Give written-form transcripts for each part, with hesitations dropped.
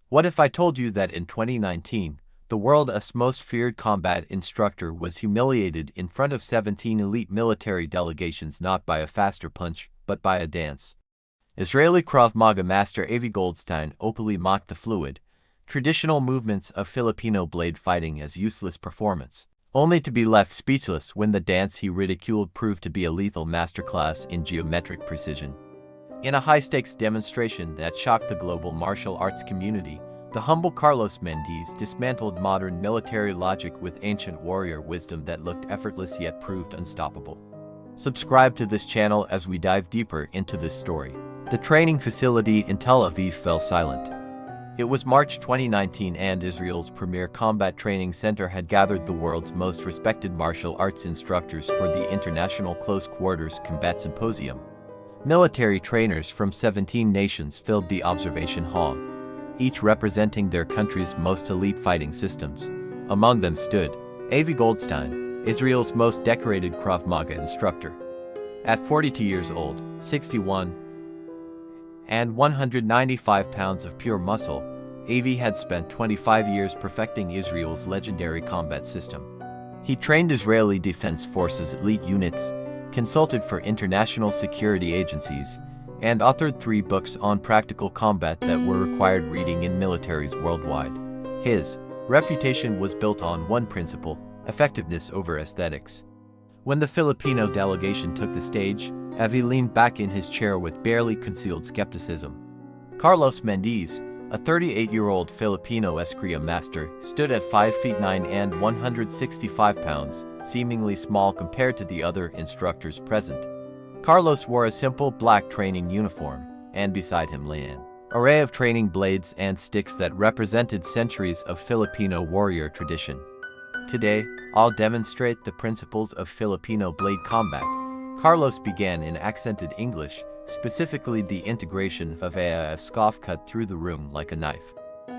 What if I told you that in 2019, the world's most feared combat instructor was humiliated in front of 17 elite military delegations not by a faster punch, but by a dance? Israeli Krav Maga master Avi Goldstein openly mocked the fluid, traditional movements of Filipino blade fighting as useless performance, only to be left speechless when the dance he ridiculed proved to be a lethal masterclass in geometric precision. In a high-stakes demonstration that shocked the global martial arts community, the humble Carlos Mendez dismantled modern military logic with ancient warrior wisdom that looked effortless yet proved unstoppable. Subscribe to this channel as we dive deeper into this story. The training facility in Tel Aviv fell silent. It was March 2019 and Israel's premier combat training center had gathered the world's most respected martial arts instructors for the International Close Quarters Combat Symposium. Military trainers from 17 nations filled the observation hall, each representing their country's most elite fighting systems. Among them stood Avi Goldstein, Israel's most decorated Krav Maga instructor. At 42 years old, 61, and 195 pounds of pure muscle, Avi had spent 25 years perfecting Israel's legendary combat system. He trained Israeli Defense Forces elite units, consulted for international security agencies, and authored 3 books on practical combat that were required reading in militaries worldwide. His reputation was built on one principle: effectiveness over aesthetics. When the Filipino delegation took the stage, Avi leaned back in his chair with barely concealed skepticism. Carlos Mendez, a 38-year-old Filipino Eskrima master, stood at 5 feet 9 and 165 pounds, seemingly small compared to the other instructors present. Carlos wore a simple black training uniform, and beside him lay an array of training blades and sticks that represented centuries of Filipino warrior tradition. Today, I'll demonstrate the principles of Filipino blade combat. Carlos began in accented English, specifically the integration of a scoff cut through the room like a knife.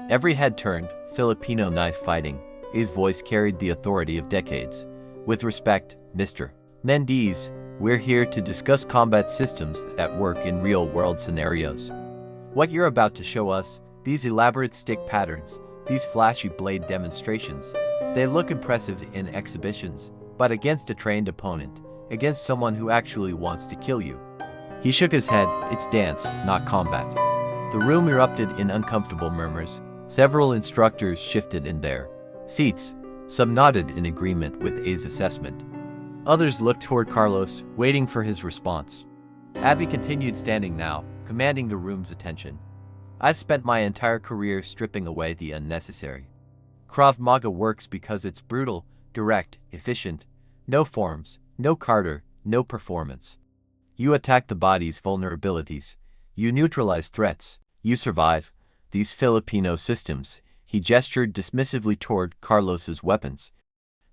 Every head turned, Filipino knife fighting. His voice carried the authority of decades. With respect, Mr. Mendez, we're here to discuss combat systems that work in real-world scenarios. What you're about to show us, these elaborate stick patterns, these flashy blade demonstrations, they look impressive in exhibitions, but against a trained opponent, against someone who actually wants to kill you. He shook his head. It's dance, not combat. The room erupted in uncomfortable murmurs. Several instructors shifted in their seats. Some nodded in agreement with A's assessment. Others looked toward Carlos, waiting for his response. Avi continued standing now, commanding the room's attention. I've spent my entire career stripping away the unnecessary. Krav Maga works because it's brutal, direct, efficient. No forms, no Carter, no performance. You attack the body's vulnerabilities. You neutralize threats. You survive. These Filipino systems, he gestured dismissively toward Carlos's weapons.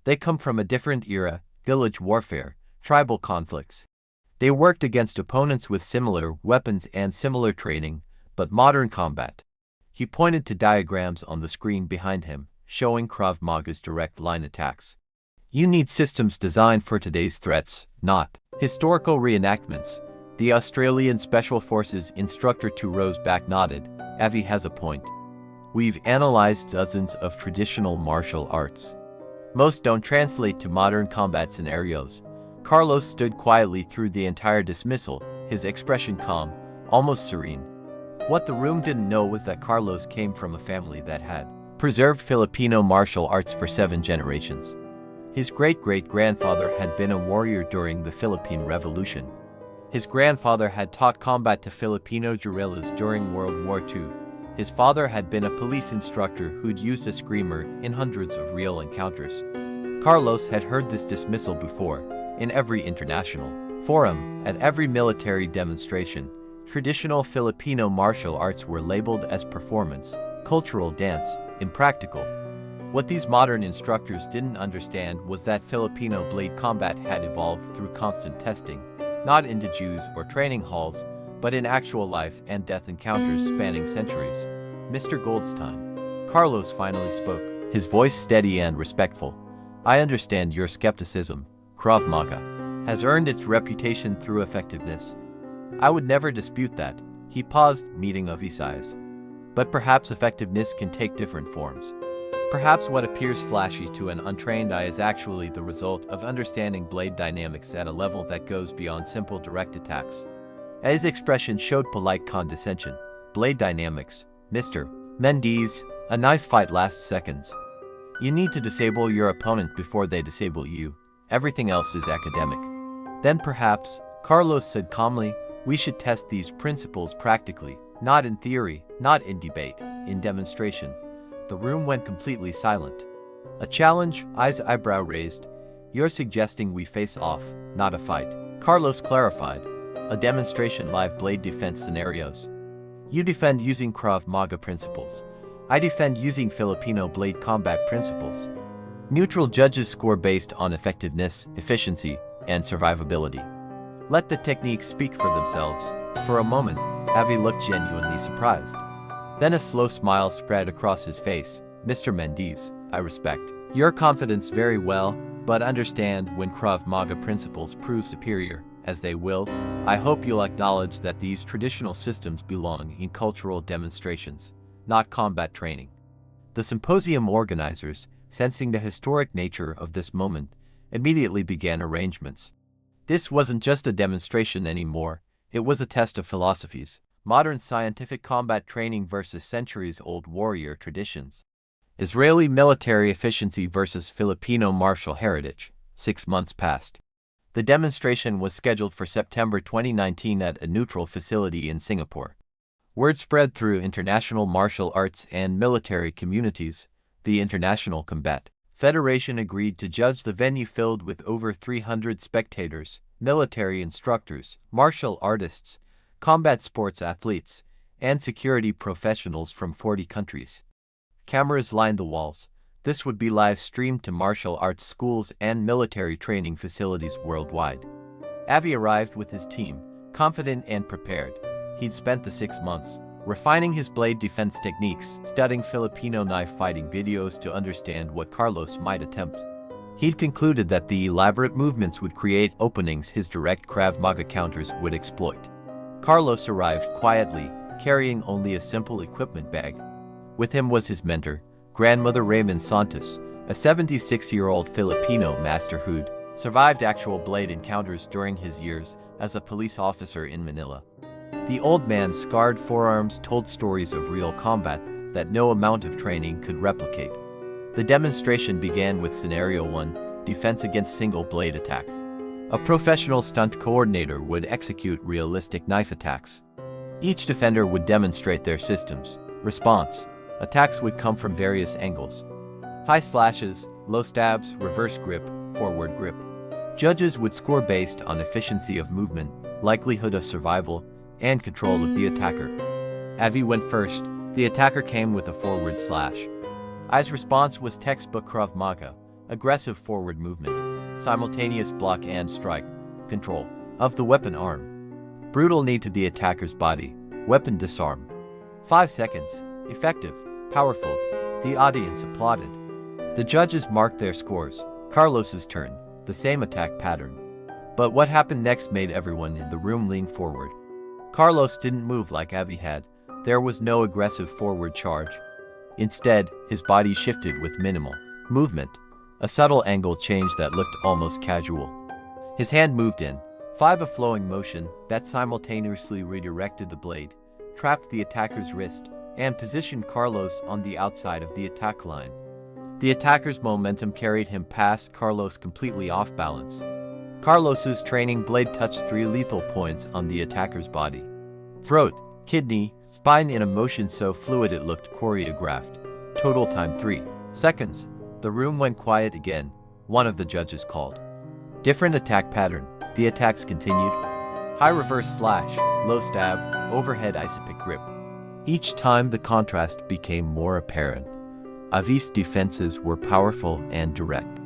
They come from a different era, village warfare, tribal conflicts. They worked against opponents with similar weapons and similar training, but modern combat. He pointed to diagrams on the screen behind him, showing Krav Maga's direct line attacks. You need systems designed for today's threats, not historical reenactments. The Australian Special Forces instructor 2 rows back nodded. Avi has a point. We've analyzed dozens of traditional martial arts. Most don't translate to modern combat scenarios. Carlos stood quietly through the entire dismissal, his expression calm, almost serene. What the room didn't know was that Carlos came from a family that had preserved Filipino martial arts for 7 generations. His great-great-grandfather had been a warrior during the Philippine Revolution. His grandfather had taught combat to Filipino guerrillas during World War II. His father had been a police instructor who'd used a screamer in hundreds of real encounters. Carlos had heard this dismissal before, in every international forum, at every military demonstration. Traditional Filipino martial arts were labeled as performance, cultural dance, impractical. What these modern instructors didn't understand was that Filipino blade combat had evolved through constant testing, not in judos or training halls, but in actual life and death encounters spanning centuries. Mr. Goldstein. Carlos finally spoke, his voice steady and respectful. I understand your skepticism. Krav Maga has earned its reputation through effectiveness. I would never dispute that. He paused, meeting Avi's eyes. But perhaps effectiveness can take different forms. Perhaps what appears flashy to an untrained eye is actually the result of understanding blade dynamics at a level that goes beyond simple direct attacks. His expression showed polite condescension. Blade dynamics, Mr. Mendez, a knife fight lasts seconds. You need to disable your opponent before they disable you. Everything else is academic. Then perhaps, Carlos said calmly, we should test these principles practically, not in theory, not in debate, in demonstration. The room went completely silent. A challenge, I's eyebrow raised. You're suggesting we face off, not a fight. Carlos clarified. A demonstration live blade defense scenarios. You defend using Krav Maga principles. I defend using Filipino blade combat principles. Neutral judges score based on effectiveness, efficiency, and survivability. Let the techniques speak for themselves. For a moment, Avi looked genuinely surprised. Then a slow smile spread across his face. Mr. Mendez, I respect your confidence very well, but understand when Krav Maga principles prove superior, as they will, I hope you'll acknowledge that these traditional systems belong in cultural demonstrations, not combat training. The symposium organizers, sensing the historic nature of this moment, immediately began arrangements. This wasn't just a demonstration anymore, it was a test of philosophies. Modern scientific combat training versus centuries-old warrior traditions. Israeli military efficiency versus Filipino martial heritage. 6 months passed. The demonstration was scheduled for September 2019 at a neutral facility in Singapore. Word spread through international martial arts and military communities. The International Combat Federation agreed to judge the venue filled with over 300 spectators, military instructors, martial artists, combat sports athletes, and security professionals from 40 countries. Cameras lined the walls. This would be live streamed to martial arts schools and military training facilities worldwide. Avi arrived with his team, confident and prepared. He'd spent the 6 months refining his blade defense techniques, studying Filipino knife fighting videos to understand what Carlos might attempt. He'd concluded that the elaborate movements would create openings his direct Krav Maga counters would exploit. Carlos arrived quietly, carrying only a simple equipment bag. With him was his mentor, Grandmother Raymond Santos, a 76-year-old Filipino master who'd survived actual blade encounters during his years as a police officer in Manila. The old man's scarred forearms told stories of real combat that no amount of training could replicate. The demonstration began with Scenario 1, Defense against Single Blade Attack. A professional stunt coordinator would execute realistic knife attacks. Each defender would demonstrate their systems. Response: attacks would come from various angles. High slashes, low stabs, reverse grip, forward grip. Judges would score based on efficiency of movement, likelihood of survival, and control of the attacker. Avi went first. The attacker came with a forward slash. I's response was textbook Krav Maga, aggressive forward movement, simultaneous block and strike, control of the weapon arm. Brutal knee to the attacker's body, weapon disarm. 5 seconds, effective, powerful. The audience applauded. The judges marked their scores. Carlos's turn, the same attack pattern. But what happened next made everyone in the room lean forward. Carlos didn't move like Avi had. There was no aggressive forward charge. Instead, his body shifted with minimal movement, a subtle angle change that looked almost casual. His hand moved in, a flowing motion that simultaneously redirected the blade, trapped the attacker's wrist, and positioned Carlos on the outside of the attack line. The attacker's momentum carried him past Carlos completely off balance. Carlos's training blade touched 3 lethal points on the attacker's body. Throat, kidney, spine in a motion so fluid it looked choreographed. Total time 3 seconds. The room went quiet again. One of the judges called. Different attack pattern. The attacks continued. High reverse slash, low stab, overhead isopic grip. Each time the contrast became more apparent. Avi's defenses were powerful and direct.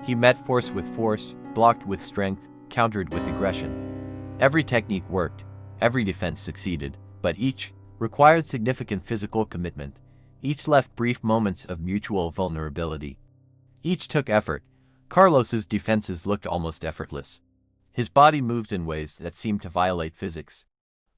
He met force with force, blocked with strength, countered with aggression. Every technique worked, every defense succeeded, but each required significant physical commitment. Each left brief moments of mutual vulnerability. Each took effort. Carlos's defenses looked almost effortless. His body moved in ways that seemed to violate physics.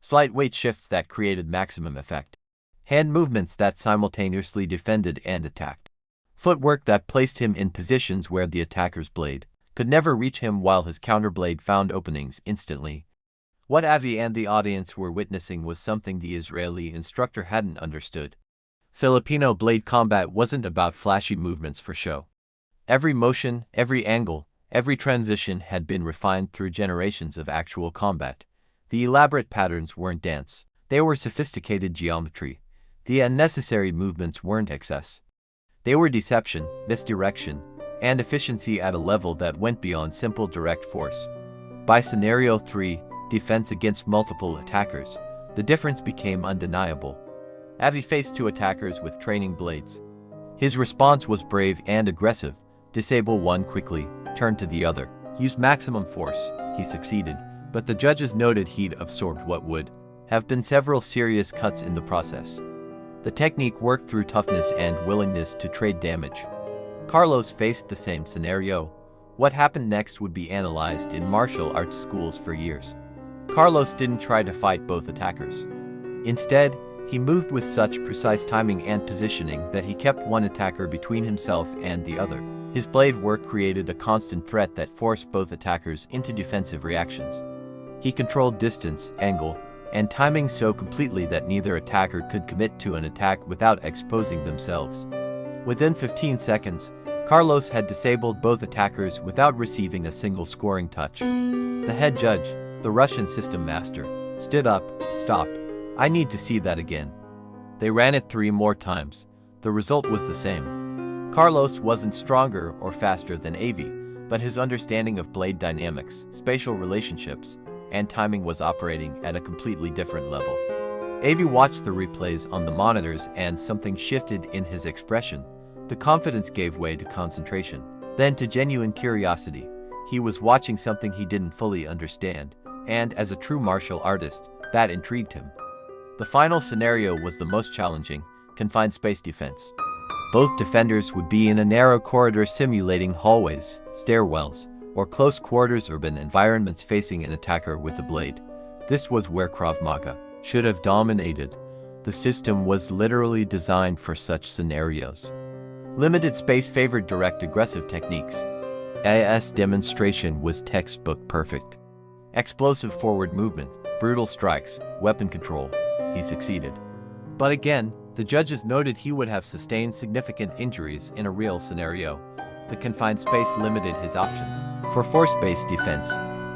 Slight weight shifts that created maximum effect. hand movements that simultaneously defended and attacked, footwork that placed him in positions where the attacker's blade could never reach him while his counterblade found openings instantly. What Avi and the audience were witnessing was something the Israeli instructor hadn't understood. Filipino blade combat wasn't about flashy movements for show. Every motion, every angle, every transition had been refined through generations of actual combat. The elaborate patterns weren't dance, they were sophisticated geometry. The unnecessary movements weren't excess. They were deception, misdirection, and efficiency at a level that went beyond simple direct force. By Scenario 3, defense against multiple attackers, the difference became undeniable. Avi faced two attackers with training blades. His response was brave and aggressive. Disable one quickly, turn to the other, use maximum force. He succeeded, but the judges noted he'd absorbed what would have been several serious cuts in the process. The technique worked through toughness and willingness to trade damage. Carlos faced the same scenario. What happened next would be analyzed in martial arts schools for years. Carlos didn't try to fight both attackers. Instead, he moved with such precise timing and positioning that he kept one attacker between himself and the other. His blade work created a constant threat that forced both attackers into defensive reactions. He controlled distance, angle, and timing so completely that neither attacker could commit to an attack without exposing themselves. Within 15 seconds, Carlos had disabled both attackers without receiving a single scoring touch. The head judge, the Russian system master, stood up. Stop. I need to see that again. They ran it 3 more times. The result was the same. Carlos wasn't stronger or faster than Avi, but his understanding of blade dynamics, spatial relationships, and timing was operating at a completely different level. Avi watched the replays on the monitors and something shifted in his expression. The confidence gave way to concentration, then to genuine curiosity. He was watching something he didn't fully understand, and as a true martial artist, that intrigued him. The final scenario was the most challenging: confined space defense. Both defenders would be in a narrow corridor simulating hallways, stairwells, or close quarters urban environments facing an attacker with a blade. This was where Krav Maga should have dominated. The system was literally designed for such scenarios. Limited space favored direct aggressive techniques. AS demonstration was textbook perfect. Explosive forward movement, brutal strikes, weapon control. He succeeded. But again, the judges noted he would have sustained significant injuries in a real scenario. The confined space limited his options for force-based defense.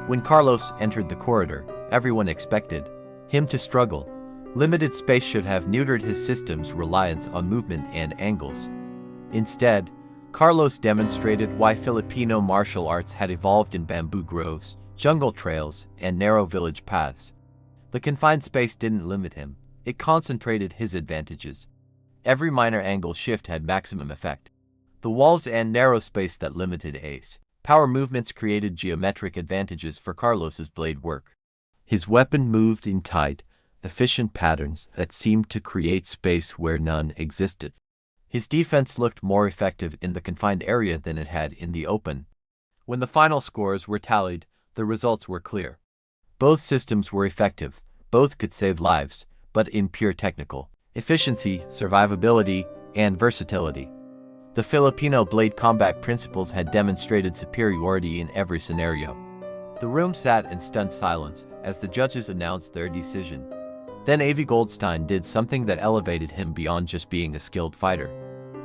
When Carlos entered the corridor, everyone expected him to struggle. Limited space should have neutered his system's reliance on movement and angles. Instead, Carlos demonstrated why Filipino martial arts had evolved in bamboo groves, jungle trails, and narrow village paths. The confined space didn't limit him, it concentrated his advantages. Every minor angle shift had maximum effect. The walls and narrow space that limited A's power movements created geometric advantages for Carlos's blade work. His weapon moved in tight, efficient patterns that seemed to create space where none existed. His defense looked more effective in the confined area than it had in the open. When the final scores were tallied, the results were clear. Both systems were effective, both could save lives, but in pure technical efficiency, survivability, and versatility. The Filipino blade combat principles had demonstrated superiority in every scenario. The room sat in stunned silence as the judges announced their decision. Then Avi Goldstein did something that elevated him beyond just being a skilled fighter.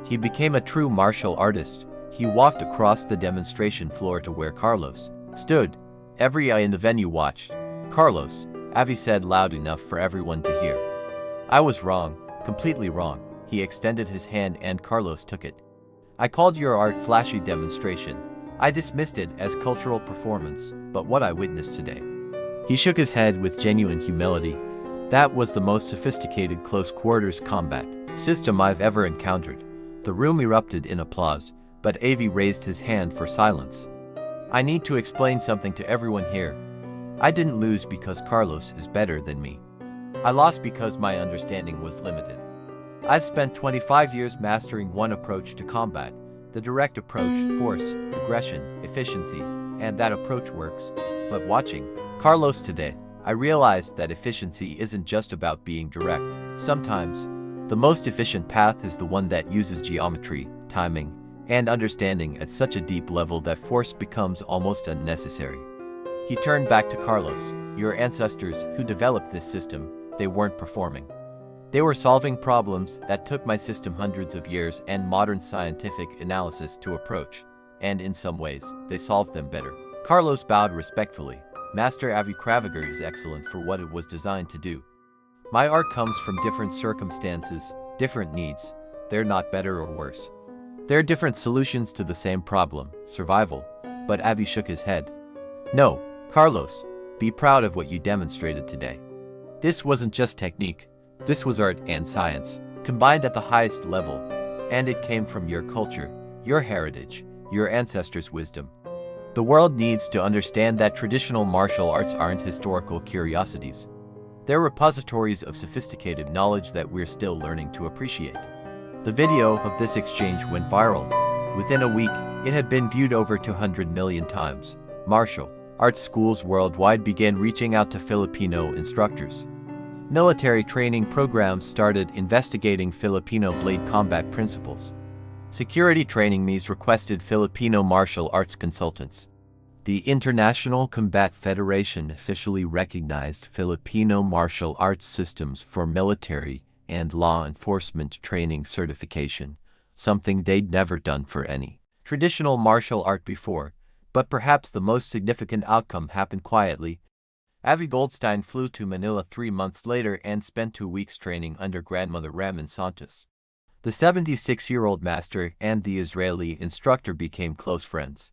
He became a true martial artist. He walked across the demonstration floor to where Carlos stood. Every eye in the venue watched. "Carlos," Avi said loud enough for everyone to hear. "I was wrong, completely wrong." He extended his hand and Carlos took it. "I called your art flashy demonstration. I dismissed it as cultural performance, but what I witnessed today." He shook his head with genuine humility. "That was the most sophisticated close-quarters combat system I've ever encountered." The room erupted in applause, but Avi raised his hand for silence. "I need to explain something to everyone here. I didn't lose because Carlos is better than me. I lost because my understanding was limited. I've spent 25 years mastering one approach to combat, the direct approach: force, aggression, efficiency, and that approach works. But watching Carlos today, I realized that efficiency isn't just about being direct. Sometimes, The most efficient path is the one that uses geometry, timing, and understanding at such a deep level that force becomes almost unnecessary. He turned back to Carlos. Your ancestors who developed this system, they weren't performing. They were solving problems that took my system hundreds of years and modern scientific analysis to approach, and in some ways, they solved them better. Carlos bowed respectfully. Master Avi Krav Maga is excellent for what it was designed to do. My art comes from different circumstances, different needs. They're not better or worse. They're different solutions to the same problem, survival. But Avi shook his head. No, Carlos, be proud of what you demonstrated today. This wasn't just technique. This was art and science, combined at the highest level. And it came from your culture, your heritage, your ancestors' wisdom. The world needs to understand that traditional martial arts aren't historical curiosities. They're repositories of sophisticated knowledge that we're still learning to appreciate. The video of this exchange went viral. Within a week, it had been viewed over 200 million times. Martial arts schools worldwide began reaching out to Filipino instructors. Military training programs started investigating Filipino blade combat principles. Security training me's requested Filipino martial arts consultants. The International Combat Federation officially recognized Filipino martial arts systems for military and law enforcement training certification, something they'd never done for any traditional martial art before. But perhaps the most significant outcome happened quietly. Avi Goldstein flew to Manila 3 months later and spent 2 weeks training under grandmother Raman Santos. The 76-year-old master and the Israeli instructor became close friends.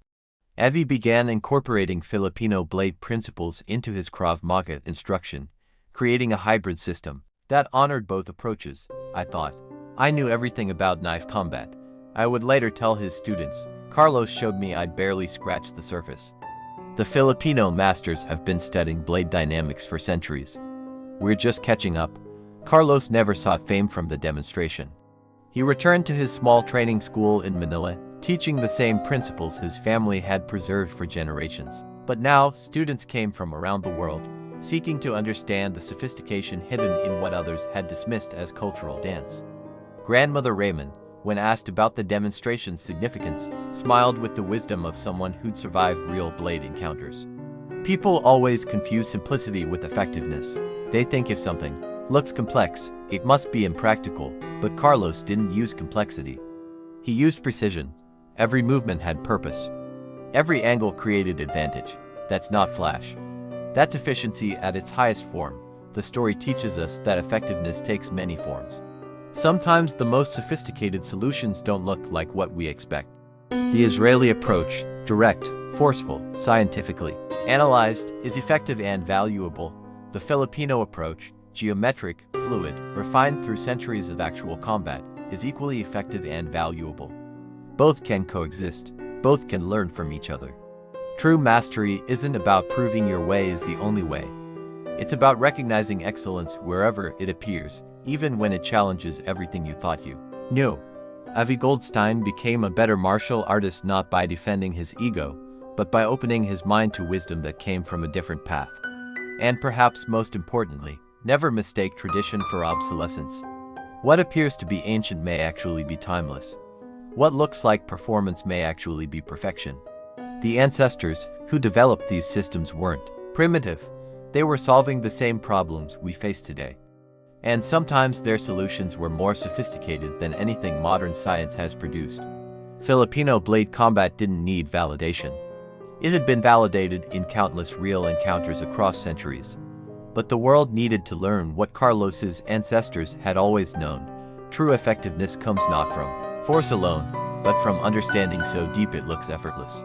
Avi began incorporating Filipino blade principles into his Krav Maga instruction, creating a hybrid system that honored both approaches. I thought I knew everything about knife combat. I would later tell his students. Carlos showed me I'd barely scratched the surface. The Filipino masters have been studying blade dynamics for centuries. We're just catching up. Carlos never sought fame from the demonstration. He returned to his small training school in Manila, teaching the same principles his family had preserved for generations. But now, students came from around the world, seeking to understand the sophistication hidden in what others had dismissed as cultural dance. Grandmother Raymond, when asked about the demonstration's significance, smiled with the wisdom of someone who'd survived real blade encounters. People always confuse simplicity with effectiveness. They think if something looks complex, it must be impractical, but Carlos didn't use complexity. He used precision. Every movement had purpose. Every angle created advantage. That's not flash. That's efficiency at its highest form. The story teaches us that effectiveness takes many forms. Sometimes the most sophisticated solutions don't look like what we expect. The Israeli approach, direct, forceful, scientifically analyzed, is effective and valuable. The Filipino approach, geometric, fluid, refined through centuries of actual combat, is equally effective and valuable. Both can coexist. Both can learn from each other. True mastery isn't about proving your way is the only way. It's about recognizing excellence wherever it appears, even when it challenges everything you thought you knew. Avi Goldstein became a better martial artist not by defending his ego, but by opening his mind to wisdom that came from a different path. And perhaps most importantly, never mistake tradition for obsolescence. What appears to be ancient may actually be timeless. What looks like performance may actually be perfection. The ancestors who developed these systems weren't primitive. They were solving the same problems we face today. And sometimes their solutions were more sophisticated than anything modern science has produced. Filipino blade combat didn't need validation. It had been validated in countless real encounters across centuries. But the world needed to learn what Carlos's ancestors had always known. True effectiveness comes not from force alone, but from understanding so deep it looks effortless.